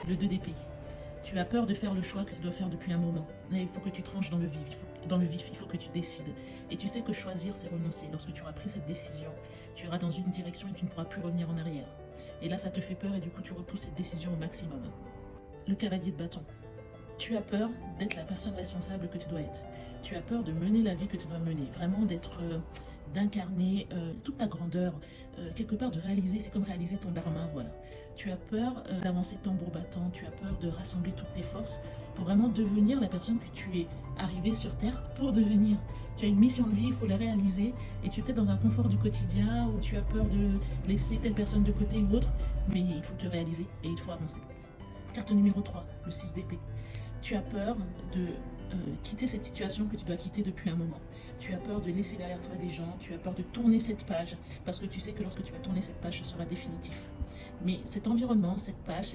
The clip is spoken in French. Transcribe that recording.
Le 2 d'épée. Tu as peur de faire le choix que tu dois faire depuis un moment. Là, il faut que tu tranches dans le vif, il faut que tu décides. Et tu sais que choisir, c'est renoncer. Lorsque tu auras pris cette décision, tu iras dans une direction et tu ne pourras plus revenir en arrière. Et là, ça te fait peur et du coup, tu repousses cette décision au maximum. Le cavalier de bâton. Tu as peur d'être la personne responsable que tu dois être. Tu as peur de mener la vie que tu dois mener. Vraiment d'incarner toute ta grandeur. Quelque part de réaliser, c'est comme réaliser ton dharma, voilà. Tu as peur d'avancer tambour battant. Tu as peur de rassembler toutes tes forces pour vraiment devenir la personne que tu es arrivé sur Terre pour devenir. Tu as une mission de vie, il faut la réaliser. Et tu es peut-être dans un confort du quotidien où tu as peur de laisser telle personne de côté ou autre. Mais il faut te réaliser et il faut avancer. Carte numéro 3, le 6 d'épée. Tu as peur de quitter cette situation que tu dois quitter depuis un moment. Tu as peur de laisser derrière toi des gens, tu as peur de tourner cette page, parce que tu sais que lorsque tu vas tourner cette page, ce sera définitif. Mais cet environnement, cette page,